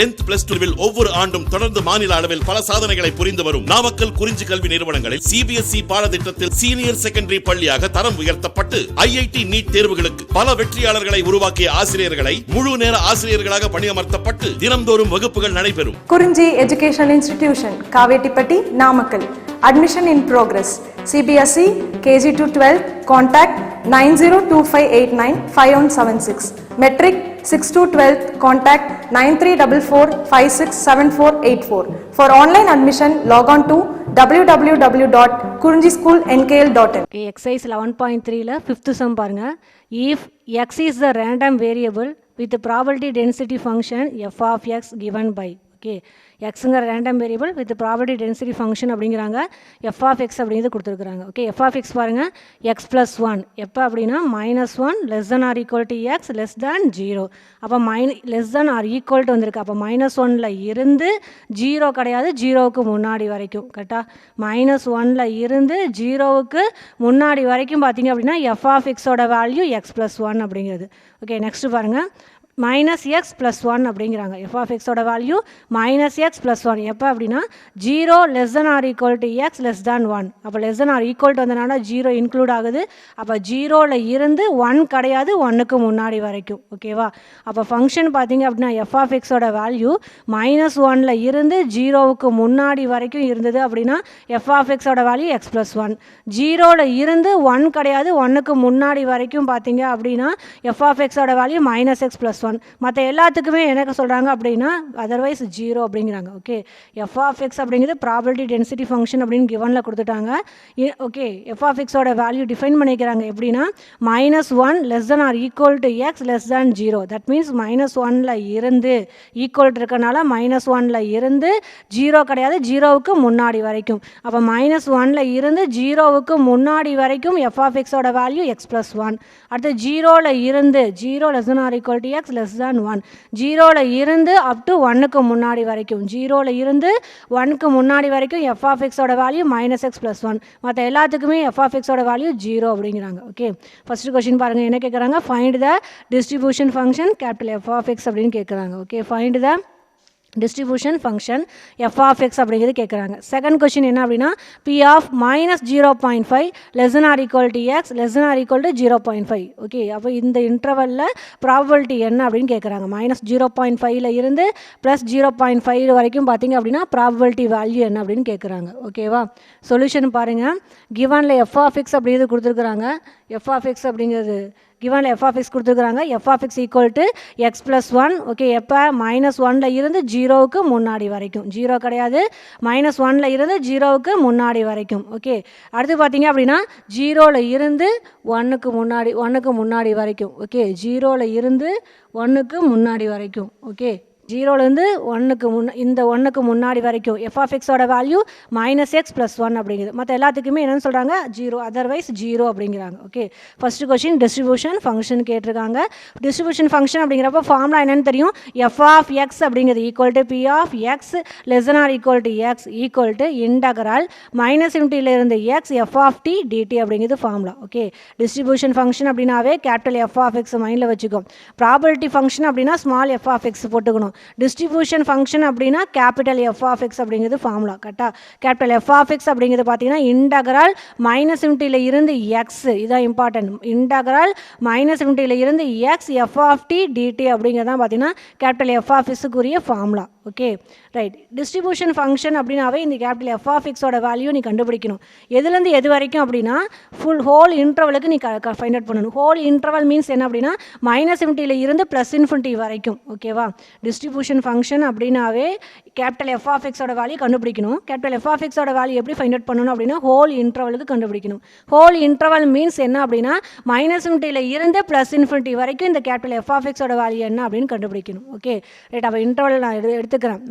10th plus 2 ஒவ்வொரு ஆண்டும் தொடர்ந்து மாநில அளவில் பல சாதனைகளை புரிந்து வரும் நாமக்கல் குறிஞ்சி கல்வி நிறுவனங்களில் CBSE பாடத்திட்டத்தில் சீனியர் செகண்டரி பள்ளியாக தரம் உயர்த்தப்பட்டு IIT நீட் தேர்வுகளுக்கு பல வெற்றியாளர்களை உருவாக்கிய ஆசிரியர்களை முழு நேர ஆசிரியர்களாக பணியமர்த்தப்பட்டு தினம்தோறும் வகுப்புகள் நடைபெறும். குறிஞ்சி educational institution, Kavettipatti, Namakkal. Admission in progress. CBSE KG to 12. Contact 9025895176. Metric 6 to 12. Contact 9344567484. For online admission, log on to www.kurinjischoolnkl.in. Okay, exercise 11.3 la 5th sum பாருங்க. If x is the random variable with the probability density function f of x given by, okay, எக்ஸுங்கிற random variable with probability density function அப்படிங்கிறாங்க. F of X அப்படிங்கிறது கொடுத்துருக்குறாங்க. Okay, F of x பாருங்கள், x plus 1 எப்போ அப்படின்னா -1 less than or equal to X less than 0. அப்போ less than or equal to வந்திருக்கு. அப்போ -1ல் இருந்து 0 கிடையாது, 0வுக்கு முன்னாடி வரைக்கும். கரெக்டாக -1ல் இருந்து 0வுக்கு முன்னாடி வரைக்கும் பார்த்தீங்க அப்படின்னா எஃப் ஆஃப் எக்ஸோட வேல்யூ எக்ஸ் ப்ளஸ் 1 அப்படிங்கிறது. ஓகே, நெக்ஸ்ட்டு பாருங்கள், -x + 1 அப்படிங்கிறாங்க. எஃப் ஆஃப் எக்ஸோட வேல்யூ -x + 1 எப்போ அப்படின்னா 0 less than or equal to X less than 1. அப்போ less than or equal to வந்தனால 0 இன்க்ளூட் ஆகுது. அப்போ 0ல் இருந்து 1 கிடையாது, 1க்கு முன்னாடி வரைக்கும். ஓகேவா? அப்போ ஃபங்க்ஷன் பார்த்தீங்க அப்படின்னா எஃப் ஆஃப் எக்ஸோட வேல்யூ -1ல் இருந்து 0வுக்கு முன்னாடி வரைக்கும் இருந்தது அப்படின்னா எஃப் ஆஃப் எக்ஸோட வேல்யூ எக்ஸ் ப்ளஸ் 1. 0ல் இருந்து 1 கிடையாது, 1க்கு முன்னாடி வரைக்கும் பார்த்தீங்க அப்படின்னா எஃப் ஆஃப் எக்ஸோட வேல்யூ -x + 1. மற்ற எல்லாத்துக்குமே எனக்கு சொல்கிறாங்க அப்படின்னா அதர்வைஸ் 0 அப்படிங்கிறாங்க. ஓகே, எஃப் ஆஃப் எக்ஸ் அப்படிங்கிறது ப்ராபபிலிட்டி டென்சிட்டி ஃபங்க்ஷன் அப்படின்னு கிவனில் கொடுத்துட்டாங்க. ஓகே, எஃப் ஆஃப் எக்ஸோட வேல்யூ டிஃபைன் பண்ணிக்கிறாங்க எப்படின்னா -1 less than or equal to X less than 0. That means -1ல் இருந்து ஈக்குவல் இருக்கனால -1ல் இருந்து 0 கிடையாது, 0வுக்கு முன்னாடி வரைக்கும். அப்போ -1ல் இருந்து 0வுக்கு முன்னாடி வரைக்கும் எஃப் ஆஃப் எக்ஸோட வேல்யூ எக்ஸ் ப்ளஸ் 1. அடுத்து 0ல் இருந்து 0 less than or equal to X less than 1. 0ல் இருந்து அப் டு 1க்கு முன்னாடி வரைக்கும், 0ல் இருந்து 1க்கு முன்னாடி வரைக்கும் எஃப் ஆஃப் எக்ஸோட வேல்யூ -x + 1. மற்ற எல்லாத்துக்குமே எஃப் ஆஃப் எக்ஸோட வேல்யூ 0 அப்படிங்கிறாங்க. ஓகே, ஃபர்ஸ்ட் கொஸ்டின் பாருங்கள், என்ன கேட்குறாங்க? Find the distribution function capital F of X அப்படின்னு கேட்குறாங்க. Okay, find the distribution function F of X அப்படிங்கிறது கேட்குறாங்க. செகண்ட் கொஸ்டின் என்ன அப்படின்னா P of -0.5 less than or equal to X less than or equal to 0.5. Okay, அப்போ இந்த இன்டர்வலில் probability என்ன அப்படின்னு கேட்குறாங்க. -0.5ல் இருந்து +0.5 வரைக்கும் பார்த்தீங்க அப்படின்னா ப்ராபபிலிட்டி வேல்யூ என்ன அப்படின்னு கேட்குறாங்க. ஓகேவா? சொல்யூஷன் பாருங்கள், கிவனில் எஃப் ஆஃப் எக்ஸ் அப்படிங்கிறது கொடுத்துருக்குறாங்க. எஃப் ஆஃப் எக்ஸ் அப்படிங்கிறது கிவனில் எஃப் ஆஃப் எக்ஸ் கொடுத்துருக்குறாங்க. F of X equal to X plus 1. Okay, எப்போ -1ல் இருந்து 0வுக்கு முன்னாடி வரைக்கும், 0 கிடையாது, -1ல் இருந்து 0வுக்கு முன்னாடி வரைக்கும். ஓகே, அடுத்து பார்த்தீங்க அப்படின்னா 0ல் இருந்து 1க்கு முன்னாடி வரைக்கும். ஓகே, 0ல் இருந்து 1க்கு முன்னாடி வரைக்கும். ஓகே, 0லேருந்து 1க்கு இந்த 1க்கு முன்னாடி வரைக்கும் எஃப் ஆஃப் எக்ஸோட வேல்யூ -x + 1 அப்படிங்குது. மற்ற எல்லாத்துக்குமே என்னென்னு சொல்கிறாங்க? 0, அதர்வைஸ் 0 அப்படிங்கிறாங்க. Okay, first question distribution function கேட்டிருக்காங்க. டிஸ்ட்ரிபியூஷன் ஃபங்க்ஷன் அப்படிங்கிறப்ப ஃபார்முலா என்னென்னு தெரியும்? எஃப் ஆஃப் எக்ஸ் அப்படிங்கிறது equal to p of x less than or equal to x equal to integral -லிருந்து X F of D dt அப்படிங்கிறது formula. Okay, distribution function அப்படின்னாவே capital F of x மைண்டில் வச்சுக்கோம். Probability function அப்படின்னா small F of X போட்டுக்கணும். Distribution function அப்படின்னா capital F of X அப்படிங்கிறது formula. கரெக்டாக கேபிட்டல் எஃப் ஆஃப் எக்ஸ் அப்படிங்கிறது பார்த்தீங்கன்னா இன்டகரல் -லிருந்து இருந்து எக்ஸ், இதான் இம்பார்ட்டன்ட், இன்டகரல் -லிருந்து இருந்து x F of D dt அப்படிங்கிறது தான் பார்த்தீங்கன்னா கேபிட்டல் எஃப் ஆஃப் எக்ஸுக்குரிய formula. Okay, right. Distribution function அப்படின்னாவே இந்த கேபிட்டல் எஃப் ஆஃப் எக்ஸோட வேல்யூ நீ கண்டுபிடிக்கணும். எதுலேருந்து எது வரைக்கும் அப்படின்னா ஹோல் இன்டர்வலுக்கு நீ ஃபைண்ட் அவுட் பண்ணணும். ஹோல் இன்டர்வல் மீன்ஸ் என்ன அப்படின்னா -லிருந்து இருந்து +∞ வரைக்கும். ஓகேவா? டிஸ்ட்ரிபியூஷன் ஃபங்க்ஷன் அப்படின்னாவே கேபிட்டல் எஃப் ஆஃப் எக்ஸோட வேல்யூ கண்டுபிடிக்கணும். கேபிட்டல் எஃப் ஆஃப் எக்ஸோட வேல்யூ எப்படி ஃபைண்ட் அவுட் பண்ணணும் அப்படின்னா ஹோல் இன்டர்வலுக்கு கண்டுபிடிக்கணும். ஹோல் இன்டர்வல் மீன்ஸ் என்ன அப்படின்னா -லிருந்து +∞ வரைக்கும் இந்த கேபிட்டல் எஃப் ஆஃப் எக்ஸோட வேல்யூ என்ன அப்படின்னு கண்டுபிடிக்கணும். Okay, right. அப்போ இன்டர்வல் நான் எடுத்துக்கிறேன்.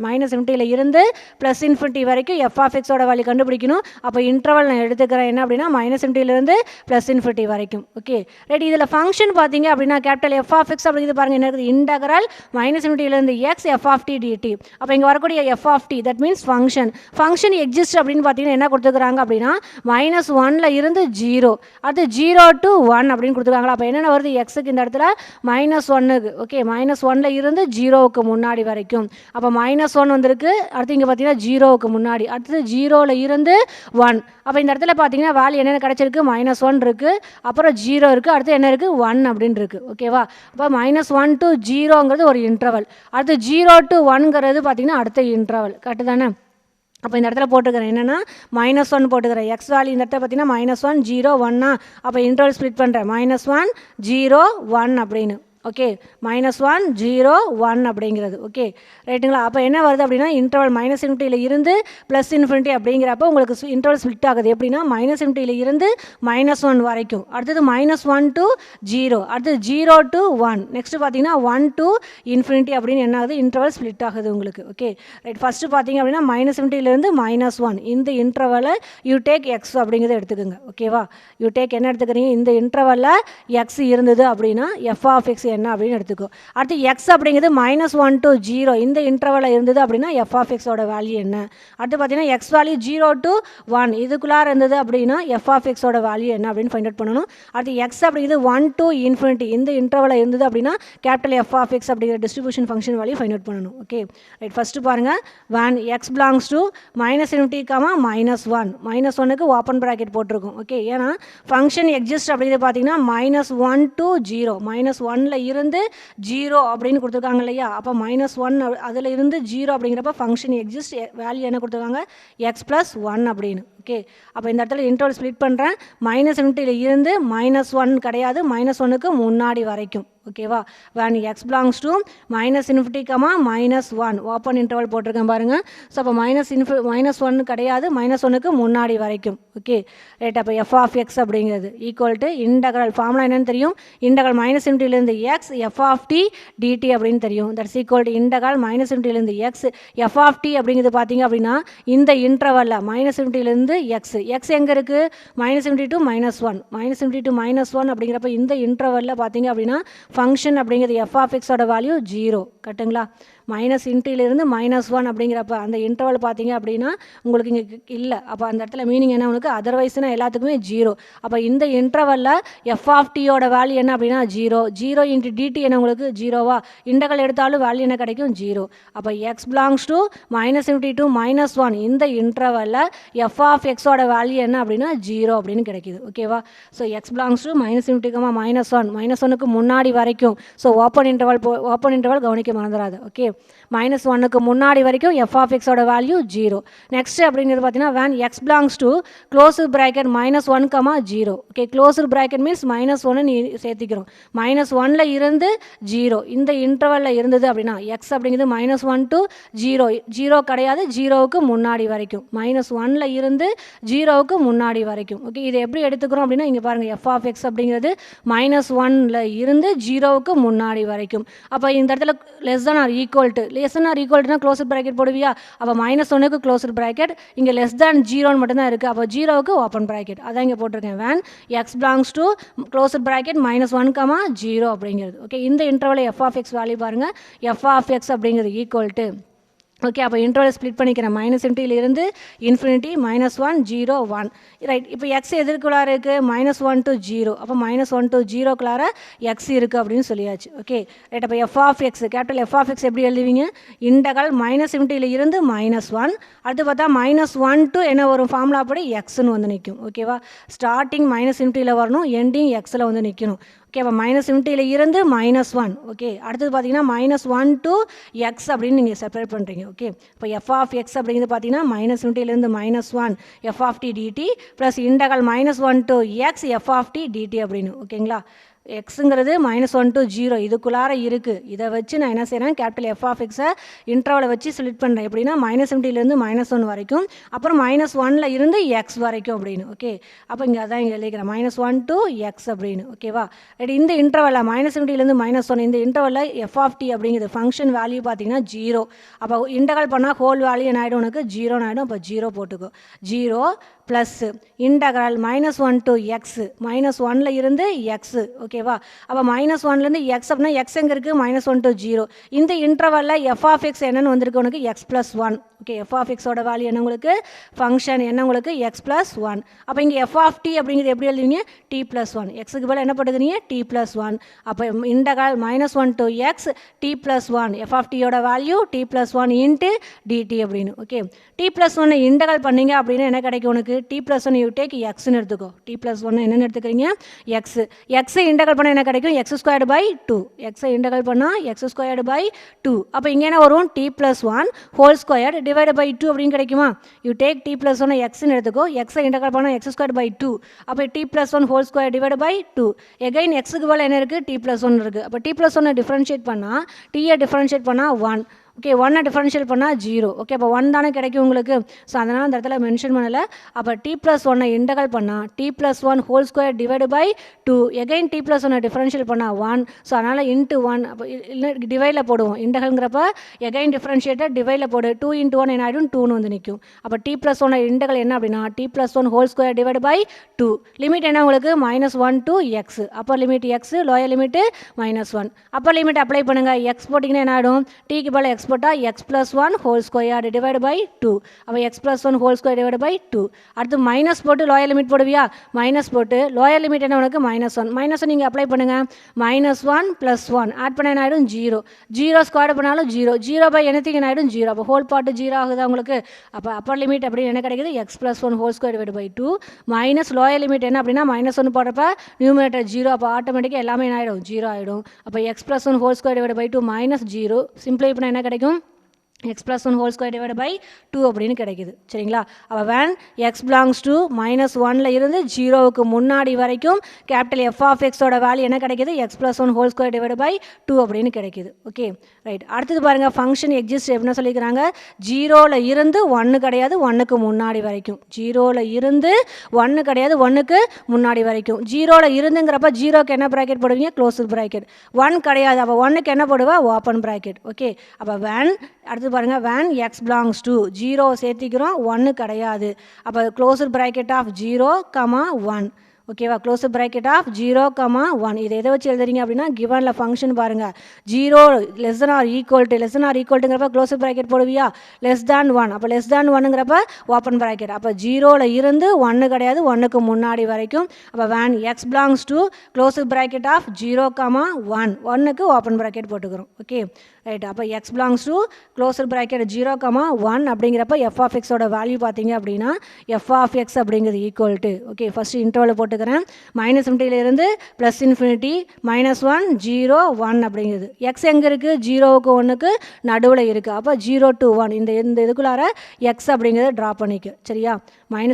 -லிருந்து +∞ வரைக்கும் எஃப் ஆஃப் எக்ஸோட வேல்யூ கண்டுபிடிக்கணும். அப்போ இன்டர்வல் நான் எடுத்துக்கிறேன் என்ன அப்படின்னா -லிருந்து +∞ வரைக்கும். Okay, right. இதில் ஃபங்க்ஷன் பார்த்தீங்க அப்படின்னா கேபிட்டல் எஃப் ஆஃப் எக்ஸ் அப்படிங்கிறது பாருங்கள் என்ன இருக்குது? இன்டகரல் -லிருந்து X F of D dt. அப்போ இங்கே வரக்கூடிய F of T that means function exist அப்படின்னு பார்த்தீங்கன்னா என்ன கொடுத்துருக்காங்க அப்படின்னா -1 இருந்து 0, அடுத்து 0 to 1 அப்படின்னு கொடுத்துருக்காங்களா. அப்போ என்னென்ன வருது, எக்ஸுக்கு இந்த இடத்துல -1க்கு, ஓகே, -1 இருந்து 0க்கு முன்னாடி வரைக்கும். அப்போ -1 வந்திருக்கு, அடுத்து இங்கே பார்த்தீங்கன்னா 0க்கு முன்னாடி, அடுத்தது 0ல் இருந்து 1. அப்போ இந்த இடத்துல பார்த்தீங்கன்னா வேல்யூ என்னென்ன கிடச்சிருக்கு, -1 இருக்குது, அப்புறம் 0 இருக்குது, அடுத்து என்ன இருக்குது 1 அப்படின்னு இருக்குது. ஓகேவா. அப்போ -1 to 0ங்கிறது ஒரு இன்டர்வல், அடுத்து 0 to 1ங்கிறது பார்த்தீங்கன்னா அடுத்த இன்டர்வல். கரெக்டு தானே. அப்போ இந்த இடத்துல போட்டுக்கிறேன் என்னென்னா -1 போட்டுக்கிறேன். எக்ஸ் வேல்யூ இந்த இடத்துல பார்த்தீங்கன்னா -1 0 1. அப்போ இன்டர்வல் ஸ்ப்ளிட் பண்ணுறேன், -1 0 1 அப்படின்னு. ஓகே, -1 0 1 அப்படிங்கிறது. ஓகே ரைட்டுங்களா. அப்போ என்ன வருது அப்படின்னா இன்டர்வல் -∞ இருந்து +∞ அப்படிங்கிறப்ப உங்களுக்கு இன்டர்வல் ஸ்ப்ளிட் ஆகுது எப்படின்னா -∞ இருந்து -1 வரைக்கும், அடுத்தது -1 to 0, அடுத்தது 0 to 1, நெக்ஸ்ட் பார்த்தீங்கன்னா 1 to ∞ அப்படின்னு என்ன ஆகுது, இன்டர்வல் ஸ்ப்ளிட் ஆகுது உங்களுக்கு. Okay right. ஃபஸ்ட்டு பார்த்தீங்க அப்படின்னா -∞ இருந்து -1 இந்த இன்டர்வலை யூ டேக் எக்ஸ் அப்படிங்கிறத எடுத்துக்கோங்க. ஓகேவா. யூ டேக் என்ன எடுத்துக்கிறீங்க, இந்த இன்டர்வலில் எக்ஸ் இருந்தது அப்படின்னா எஃப் ஆஃப் எக்ஸ் என்ன அப்படின்னு எடுத்துக்கோ. அடுத்து எக்ஸ் அப்படிங்கிறது -1 to 0 இந்த இன்டர்வலில் இருந்தது அப்படின்னா எஃப் ஆஃப் எக்ஸோட வேல்யூ என்ன. அடுத்து பார்த்தீங்கன்னா எக்ஸ் வேல்யூ 0 to 1 இதுக்குள்ளார இருந்தது அப்படின்னா எஃப் ஆஃப் எக்ஸோட வேல்யூ என்ன அப்படின்னு ஃபைண்ட் அவுட் பண்ணணும். அடுத்து எக்ஸ் அப்படிங்கிறது 1 to ∞ இந்த இன்டர்வலில் இருந்தது அப்படின்னா கேபிட்டல் எஃப் ஆஃப் எக்ஸ் அப்படிங்கிற distribution function value find out பண்ணணும். Okay right. ஃபஸ்ட்டு பாருங்கள், when x belongs to -∞, -1க்கு ஓப்பன் ப்ராக்கெட் போட்டிருக்கோம். ஓகே, ஏன்னா ஃபங்க்ஷன் எக்ஸிஸ்ட் அப்படிங்கிறது பார்த்தீங்கன்னா -1 to 0 -1ல் இருந்து 0 அப்படின்னு கொடுத்துருக்காங்க இல்லையா. அப்போ -1 அதில் இருந்து 0 அப்படிங்கிறப்ப ஃபங்க்ஷன் எக்ஸிஸ்ட் வேல்யூ என்ன கொடுத்துருக்காங்க, எக்ஸ் +1 அப்படின்னு. ஓகே, அப்போ இந்த இடத்துல இன்டர்வல் ஸ்ப்ளிட் பண்ணுறேன், -∞ இருந்து -1 கிடையாது, -1க்கு முன்னாடி வரைக்கும். ஓகேவா. when x belongs to -∞, -1 open interval போட்டிருக்கேன் பாருங்கள். ஸோ அப்போ -1 கிடையாது, -1க்கு முன்னாடி வரைக்கும். Okay right. அப்போ எஃப் ஆஃப் எக்ஸ் அப்படிங்கிறது ஈக்குவல் டு இன்டகரல் ஃபார்முலா என்னன்னு தெரியும், integral -∞ X F of D dt அப்படின்னு தெரியும். That's equal to integral -∞ X F of T அப்படிங்கிறது பார்த்தீங்க அப்படின்னா இந்த இன்டர்வலில் -∞ எக்ஸ் எங்கே இருக்குது, -∞ to -1, -∞ to -1 அப்படிங்கிறப்ப இந்த இன்டர்வலில் பார்த்தீங்க அப்படின்னா ஃபங்க்ஷன் அப்படிங்கிறது எஃப் ஆஃப் எக்ஸோட வேல்யூ 0. கரெக்டுங்களா. -∞ -1 அப்படிங்கிறப்ப அந்த இன்டர்வல் பார்த்தீங்க அப்படின்னா உங்களுக்கு இங்கே இல்லை. அப்போ அந்த இடத்துல மீனிங் என்ன உனக்கு, அதர்வைஸ்னா எல்லாத்துக்குமே 0. அப்போ இந்த இன்டர்வலில் எஃப் ஆஃப் டியோட வேல்யூ என்ன அப்படின்னா 0 இன்ட்டு டிடி என்ன உங்களுக்கு 0வா, இன்டகரல் எடுத்தாலும் வேல்யூ என்ன கிடைக்கும் 0. அப்போ எக்ஸ் பிலாங்ஸ் டு -∞ to -1 இந்த இன்டர்வலில் எஃப் ஆஃப் எக்ஸோட வேல்யூ என்ன அப்படின்னா 0 அப்படின்னு கிடைக்கிது. ஓகேவா. ஸோ எக்ஸ் பிலாங்ஸ் டு -∞, -1க்கு முன்னாடி வரைக்கும். ஸோ ஓப்பன் இன்டர்வல் கவனிக்க மறந்துடாது. ஓகே, -1க்கு முன்னாடி வரைக்கும் எஃப் ஆஃப் எக்ஸோட வேல்யூ 0. நெக்ஸ்ட் அப்படிங்கிறது பார்த்தீங்கன்னா when x belongs to closed bracket -1, 0. Okay, closed bracket means -1 நீ சேர்த்திக்கிறோம். -1ல் இருந்து 0 இந்த இன்டர்வலில் இருந்தது அப்படின்னா எக்ஸ் அப்படிங்கிறது -1 to 0 கிடையாது, 0க்கு முன்னாடி வரைக்கும், -1ல் இருந்து 0க்கு முன்னாடி வரைக்கும். ஓகே, இதை எப்படி எடுத்துக்கிறோம் அப்படின்னா இங்கே பாருங்கள், எஃப் ஆஃப் எக்ஸ் அப்படிங்கிறது -1ல் இருந்து 0க்கு முன்னாடி வரைக்கும். அப்போ இந்த இடத்துல =, க்ளோஸ்டு ப்ராக்கெட் போடுவியா. அப்போ -1க்கு க்ளோஸ்டு ப்ராக்கெட், இங்கே <0 மட்டும்தான் இருக்குது. அப்போ 0க்கு ஓப்பன் ப்ராக்கெட், அதான் இங்கே போட்டிருக்கேன். when x belongs to closed bracket -1, 0 அப்படிங்கிறது. ஓகே, இந்த இன்டர்வலில் எஃப் ஆஃப் எக்ஸ் வேல்யூ பாருங்கள், எஃப் ஆஃப் எக்ஸ் அப்படிங்கிறது ஈக்குவல் டு. ஓகே, அப்போ இன்டர்வல் ஸ்ப்ளிட் பண்ணிக்கிறேன், -∞ இருந்து ∞, -1 0 1. ரைட். இப்போ எக்ஸ் எதிர்க்குள்ளார இருக்குது, -1 to 0. அப்போ -1 to 0க்குள்ளார எக்ஸ் இருக்குது அப்படின்னு சொல்லியாச்சு. Okay right. அப்போ F of X, capital F of X எப்படி எழுதுவீங்க, இன்டகரல் -∞ இருந்து -1, அடுத்து பார்த்தா -1 to என்ன வரும், ஃபார்முலா படி எக்ஸ்ன்னு வந்து நிற்கும். ஓகேவா. ஸ்டார்டிங் -∞ வரணும், எண்டிங் எக்ஸில் வந்து நிற்கணும். ஓகே, அப்போ -∞ இருந்து -1. ஓகே, அடுத்தது பார்த்தீங்கன்னா -1 to எக்ஸ் அப்படின்னு நீங்கள் செப்பரேட் பண்ணுறீங்க. ஓகே, இப்போ எஃப் ஆஃப் எக்ஸ் அப்படிங்கிறது பார்த்தீங்கன்னா -∞ இருந்து -1 F of D dt plus integral -1 to X F of D dt அப்படின்னு. ஓகேங்களா. எக்ஸுங்கிறது -1 to 0 இதுக்குள்ளார இருக்குது. இதை வச்சு நான் என்ன செய்கிறேன், கேபிட்டல் எஃப் ஆஃப் எக்ஸை இன்டர்வலை வச்சு ஸ்ப்ளிட் பண்ணுறேன். எப்படின்னா -∞ இருந்து -1 வரைக்கும், அப்புறம் -1ல் இருந்து எக்ஸ் வரைக்கும் அப்படின்னு. ஓகே, அப்போ இங்கே அதான் இங்கே எழுதிக்கிறேன், -1 to எக்ஸ் அப்படின்னு. ஓகேவா. ரைட். இந்த இன்டர்வலில் -∞ இருந்து -1 இந்த இன்டர்வலில் எஃப் ஆஃப் டி அப்படிங்கிறது ஃபங்க்ஷன் வேல்யூ பார்த்தீங்கன்னா 0. அப்போ இன்டகரல் பண்ணால் ஹோல் வேல்யூ என்ன ஆகிடும் உனக்கு 0 ஆகிடும். அப்போ 0 போட்டுக்கோ. 0 ப்ளஸ் இன்டகரல் -1 to x -1ல் இருந்து எக்ஸு ஓகேவா. அப்போ -1லேருந்து எக்ஸ் அப்படின்னா எக்ஸ் எங்கே இருக்குது -1 to 0. இந்த இன்டர்வலில் எஃப் ஆஃப் எக்ஸ் என்னன்னு வந்திருக்கு உனக்கு x+1. ஓகே எஃப் ஆஃப் எக்ஸோட வேல்யூ என்ன உங்களுக்கு ஃபங்க்ஷன் என்ன உங்களுக்கு x+1. அப்போ இங்கே எஃப் ஆஃப் டி அப்படிங்கிறது எப்படி எழுதுவீங்க t+1. எக்ஸுக்கு பதில் என்ன பண்ணுறீங்க t+1. அப்போ integral -1 to x t+1 f of டியோட வேல்யூ t+1 இன்ட்டு dt அப்படின்னு. ஓகே t+1 இன்டகரல் பண்ணீங்க அப்படின்னா என்ன கிடைக்கும் உனக்கு t+1 யூ டேக் எக்ஸ்ன்னு எடுத்துக்கோ. t+1 என்னென்னு எடுத்துக்கிறீங்க எக்ஸ். எக்ஸை இன்டகரல் பண்ணால் என்ன கிடைக்கும் x²/2. எக்ஸை இன்டகரல் பண்ணால் x²/2. அப்போ இங்கே என்ன வரும் t+1 whole square divide by 2 அப்படின்னு கிடைக்குமா. யூ டேக் t+1 எக்ஸ்ன்னு எடுத்துக்கோ. எக்ஸை இன்டகரல் பண்ணால் x²/2. அப்போ t+1 whole square divide by 2. Again எக்ஸுக்கு போல் என்ன இருக்குது t+1 இருக்குது. அப்போ t+1 டிஃப்ரென்ஷியேட் பண்ணால் டீயை டிஃப்ரென்ஷியேட் பண்ணால் 1. ஓகே 1 டிஃபரன்ஷியல் பண்ணால் 0. ஓகே அப்போ 1 தானே கிடைக்கும் உங்களுக்கு. ஸோ அதனால் அந்த இடத்துல மென்ஷன் பண்ணலை. அப்போ t+1 இன்டகரல் பண்ணால் t+1 whole square divide by 2. Again t+1 differential பண்ணால் 1. ஸோ அதனால் இன்ட்டு 1. அப்போ இல்லை டிவைடில் போடுவோம். இன்டகரல்ங்கிறப்ப எகைன் டிஃபரன்ஷியேட்டர் டிவைடில் போடு 2 × 1 என்ன ஆகிடும் 2ன்னு வந்து நிற்கும். அப்போ t+1 இன்டகரல் என்ன அப்படின்னா t+1 whole square divide by 2. Limit என்ன உங்களுக்கு -1 to x. Upper limit x lower limit -1. Upper limit apply பண்ணுங்கள். x போட்டிங்கன்னா என்ன ஆகிடும் டீக்கு பதில் x போட்டால் x+1 whole square divide by 2. அப்போ x+1 whole square divide by 2. அடுத்து மைனஸ் போட்டு லோயர் லிமிட் போடுவியா. மைனஸ் போட்டு லோயர் லிமிட் என்ன உனக்கு -1. -1 நீங்கள் அப்ளை பண்ணுங்கள். -1 + 1 ஆட் பண்ண என்ன ஆகிடும் 0. 0 ஸ்கொயர் பண்ணாலும் 0. 0 பை anything என்ன ஆகிடும் 0. அப்போ ஹோல் பார்ட்டு 0 ஆகுதா உங்களுக்கு. அப்போ அப்பர் லிமிட் அப்படின்னு என்ன கிடைக்குது x+1 whole square divide by 2 minus lower limit என்ன அப்படின்னா -1 போடுறப்ப நியூமரேட்டர் 0. அப்போ ஆட்டோமேட்டிக்காக எல்லாமே என்ன ஆகிடும் 0 ஆகிடும். அப்போ x+1 whole square divide by 2 -0 சிம்பிளை பண்ணால் என்ன கிடைக்கும் x+1 whole square divide by 2 அப்படின்னு கிடைக்குது சரிங்களா. அப்போ when x belongs to -1ல் இருந்து 0க்கு முன்னாடி வரைக்கும் கேபிட்டல் எஃப் ஆஃப் எக்ஸோட வேல்யூ என்ன கிடைக்குது x+1 whole square divide by 2 அப்படின்னு கிடைக்குது. Okay right. அடுத்தது பாருங்கள் ஃபங்க்ஷன் எக்ஸிஸ்ட் எப்படின்னா சொல்லிக்கிறாங்க 0ல் இருந்து 1 கிடையாது 1க்கு முன்னாடி வரைக்கும். 0ல் இருந்து 1 கிடையாது 1க்கு முன்னாடி வரைக்கும். 0ல் இருந்துங்கிறப்ப 0க்கு என்ன ப்ராக்கெட் போடுவீங்க க்ளோஸ்டு ப்ராக்கெட். 1 கிடையாது அப்போ 1க்கு என்ன போடுவா ஓப்பன் ப்ராக்கெட். ஓகே அப்போ when அடுத்து பாருங்க when x belongs to 0 சேர்த்திக்கிறோம் 1 கிடையாது. அப்போ க்ளோஸ்டு ப்ராக்கெட் ஆஃப் 0, 1 ஓகேவா. க்ளோஸ் ப்ராக்கெட் ஆஃப் 0, 1 இதை எதை வச்சு எழுதுறீங்க அப்படின்னா கிவனில் ஃபங்க்ஷன் பாருங்கள் 0 < ஈக்குவல்ட்டுங்கிறப்ப க்ளோஸ் ப்ராக்கெட் போடுவியா <1. அப்போ <1ங்கிறப்ப ஓப்பன் ப்ராக்கெட். அப்போ 0ல் இருந்து 1 கிடையாது 1க்கு முன்னாடி வரைக்கும். அப்போ when x belongs to close bracket of 0, 1 1க்கு ஓப்பன் ப்ராக்கெட் போட்டுக்கிறோம். Okay right. அப்போ x belongs to close bracket 0, 1 அப்படிங்கிறப்ப எஃப் ஆஃப் எக்ஸோட வேல்யூ பார்த்தீங்க அப்படின்னா எஃப் ஆஃப் எக்ஸ் அப்படிங்கிறது ஈக்குவல் டு ஓகே ஃபஸ்ட்டு இன்டர்வலில் போட்டுக்கிறேன் -∞ +∞ -1 0 1 அப்படிங்கிறது. எக்ஸ் எங்கே இருக்குது 0க்கு 1க்கு நடுவில் இருக்குது. அப்போ 0 to 1 இந்த இதுக்குள்ளார எக்ஸ் அப்படிங்கிறத ட்ரா பண்ணிக்க சரியா. -∞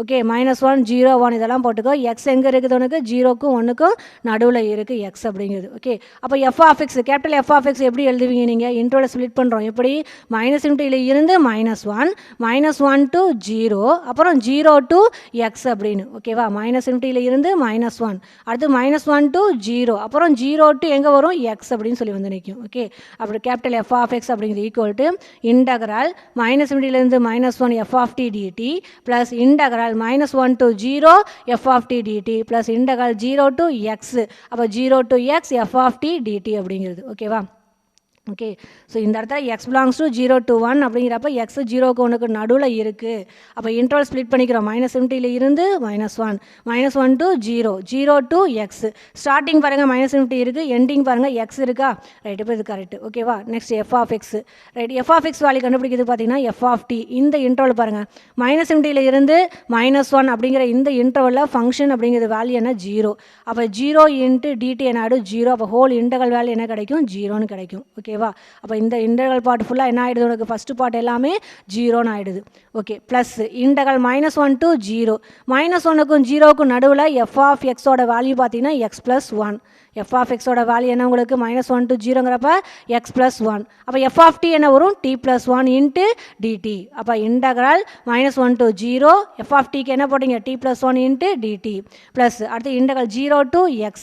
ஓகே -1 0 1 இதெல்லாம் போட்டுக்கோ. எக்ஸ் எங்கே இருக்குது உனக்கு 0க்கும் 1க்கும் நடுவில் இருக்குது எக்ஸ் அப்படிங்கிறது. ஓகே அப்போ F of X capital F of X எப்படி எழுதுவீங்க நீங்கள் இன்டர்வலை ஸ்ப்ளிட் பண்ணுறோம் எப்படி -∞ இருந்து -1 -1 to 0 அப்புறம் 0 to எக்ஸ் அப்படின்னு ஓகேவா. -∞ இருந்து -1 அடுத்து -1 to 0 அப்புறம் 0 to எங்கே வரும் எக்ஸ் அப்படின்னு சொல்லி வந்து நிற்கும். ஓகே அப்படி கேபிட்டல் எஃப் ஆஃப் எக்ஸ் அப்படிங்கிறது ஈக்குவல் டு இன்டகரல் -∞ இருந்து -1 F of D dt plus integral -1 to 0 F of D dt plus integral 0 to X. அப்போ 0 to X F of D dt அப்படிங்கிறது ஓகேவா. ஓகே ஸோ இந்த இடத்துல x belongs to 0 to 1 அப்படிங்கிறப்ப x 0க்கு 1க்கு நடுவில் இருக்குது. அப்போ இன்டர்வல் ஸ்ப்ளிட் பண்ணிக்கிறோம் -∞ இருந்து -1 -1 to 0 0 to எக்ஸ். ஸ்டார்டிங் பாருங்கள் -∞ இருக்குது எண்டிங் பாருங்கள் எக்ஸ் இருக்கா ரைட். இப்போ இது கரெக்ட் ஓகேவா. Next F of X right. F of X value கண்டுபிடிக்கிறது பார்த்தீங்கன்னா எஃப் ஆஃப் டி இந்த இன்டர்வல் பாருங்கள் -∞ இருந்து -1 அப்படிங்கிற இந்த இன்டர்வலில் ஃபங்க்ஷன் அப்படிங்கிறது வேல்யூ என்ன 0. அப்போ 0 × dt என்ன ஆகிடும் 0. அப்போ ஹோல் இன்டர்வல் வேல்யூ என்ன கிடைக்கும் 0ன்னு கிடைக்கும். ஓகேவா. அப்போ இந்த இன்டகரல் பார்ட் ஃபுல்லாக என்ன ஆகிடுது உனக்கு ஃபஸ்ட்டு பார்ட் எல்லாமே 0ன்னு ஆகிடுது. ஓகே ப்ளஸ் இன்டகரல் -1 to 0 -1க்கும் 0க்கும் நடுவில் எஃப் ஆஃப் எக்ஸோட வேல்யூ பார்த்தீங்கன்னா x+1. எஃப் ஆஃப் எக்ஸோட வேல்யூ என்ன உங்களுக்கு -1 to 0ங்கிறப்ப x+1. அப்போ எஃப் ஆஃப் டி என்ன வரும் t+1 × dt. அப்போ இன்டகரல் -1 to 0 எஃப் ஆஃப் டிக்கு என்ன போட்டிங்க t+1 × dt ப்ளஸ் அடுத்து integral 0 to x.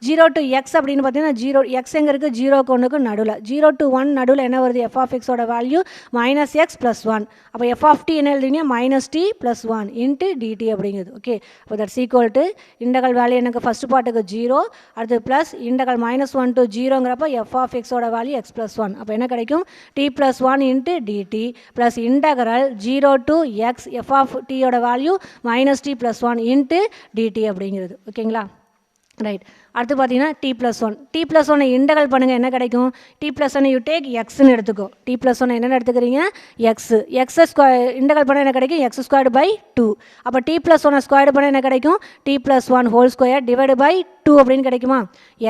0 to x அப்படின்னு பார்த்தீங்கன்னா 0 எக்ஸ் எங்கே இருக்குது 0க்கு 1க்கு நடுவில் 0 to 1 நடுவில் என்ன வருது எஃப் ஆஃப் எக்ஸோட value minus x plus one. அப்போ எஃப் ஆஃப் டி என்ன எழுதுறீங்க minus D plus one into dt அப்படிங்கிறது. ஓகே, அப்போ that's equal to integral value எனக்கு ஃபஸ்ட் பார்ட்டுக்கு 0, அடுத்து ப்ளஸ் இன்டகல் -1 to 0ங்கிறப்ப எஃப் ஆஃப் எக்ஸோட வேல்யூ எக்ஸ் ப்ளஸ் ஒன். அப்போ என்ன கிடைக்கும் D plus one into dt plus integral 0 to X F of டியோட value minus D plus one into dt அப்படிங்கிறது. ஓகேங்களா, ரைட். அடுத்து பார்த்தீங்கன்னா டி ப்ளஸ் ஒன்னை இன்டகல் பண்ணுங்கள், என்ன கிடைக்கும் D plus one you take எக்ஸ்ன்னு எடுத்துக்கோ. டி ப்ளஸ் ஒன் என்னென்ன எடுத்துக்கிறீங்க எக்ஸை இன்டகல் பண்ண என்ன கிடைக்கும் எக்ஸ் ஸ்கொயர்டு பை 2. அப்போ டி ப்ளஸ் ஒன்னை ஸ்கொயர்டு பண்ண என்ன கிடைக்கும் D plus one whole square divide by 2 அப்படின்னு கிடைக்குமா.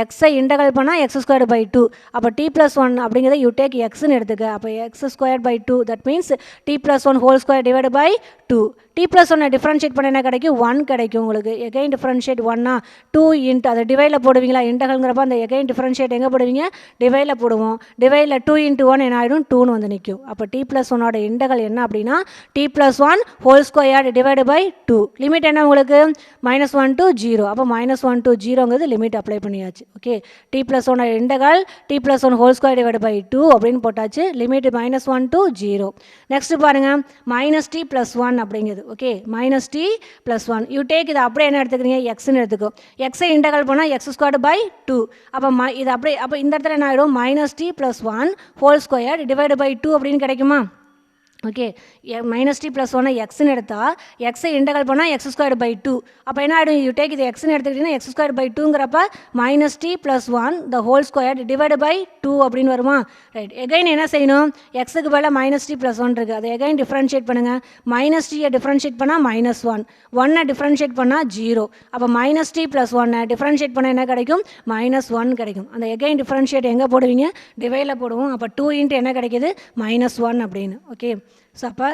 எக்ஸை இன்டகல் பண்ணால் எக்ஸ் ஸ்கொயர்டு பை 2. அப்போ டி ப்ளஸ் ஒன் அப்படிங்கிறத யூ டேக் எக்ஸ்ன்னு எடுத்துக்க. அப்போ X square by 2 that means T plus one whole square divide by 2. T plus ஒன்னை டிஃப்ரென்ஷியேட் பண்ண என்ன கிடைக்கும் 1 கிடைக்கும் உங்களுக்கு. எகைன் டிஃப்ரென்ஷியேட் 1னா 2 இன்ட்டு அதை டிவைடில் போடுவீங்களா இன்டகல்ங்கிறப்ப அந்த எகைன் டிஃப்ரென்ஷியேட் எங்கே போடுவீங்க டிவைடில் போடுவோம். டிவைடில் 2 இன்ட்டு 1 என்ன ஆகிடும் 2ன்னு வந்து நிற்கும். அப்போ டி ப்ளஸ் ஒன்னோட இன்டகல் என்ன அப்படின்னா T plus one whole square divide by 2. Limit என்ன உங்களுக்கு -1 to 0. அப்போ -1 to 0ங்கிறது லிமிட் அப்ளை பண்ணியாச்சு. ஓகே, டி ப்ளஸ் ஒன்னோட integral T plus one whole square divide by 2 அப்படின்னு போட்டாச்சு. Limit -1 to 0. நெக்ஸ்ட் பாருங்கள் மைனஸ் டி ப்ளஸ் ஒன் அப்படிங்கிறது. Okay, minus D plus one you take இது அப்படியே என்ன எடுத்துக்கிறீங்க எக்ஸ்ன்னு எடுத்துக்கோ. எக்ஸை இன்டகல் பண்ணால் எக்ஸ் ஸ்கொயர்டு பை 2. அப்போ இது அப்படியே அப்போ இந்த இடத்துல என்ன ஆகிடும் minus D plus one whole square divide by 2 அப்படின்னு கிடைக்குமா. ஓகே, மைனஸ் டி ப்ளஸ் ஒன்னை எக்ஸ்ன்னு எடுத்தால் எக்ஸை இன்டகல் பண்ணால் எக்ஸ் ஸ்கொயர் பை 2. அப்போ என்ன ஆகிடும் யூ டேக் இது எக்ஸ்ன்னு எடுத்துக்கிட்டிங்கன்னா எக்ஸ் ஸ்கொயர் பை 2ங்கிறப்ப minus D plus one the whole square divide by 2 அப்படின்னு வருமா. ரைட், எகைன் என்ன செய்யணும் எக்ஸுக்கு பதிலாக மைனஸ் டி ப்ளஸ் ஒன் இருக்குது, அதை எகைன் டிஃப்ரென்ஷியேட் பண்ணுங்கள். மைனஸ் டியை டிஃப்ரென்ஷியேட் பண்ணால் -1, 1ஐ டிஃப்ரென்ஷியேட் பண்ணால் 0. அப்போ மைனஸ் டி ப்ளஸ் ஒன்னை டிஃப்ரென்ஷியேட் பண்ணால் என்ன கிடைக்கும் -1 கிடைக்கும். அந்த எகைன் டிஃப்ரென்ஷியேட் எங்கே போடுவீங்க டிவைடில் போடுவோம். அப்போ 2 இன்ட்டு என்ன கிடைக்கிது -1 அப்படின்னு. ஓகே, ஸோ அப்போ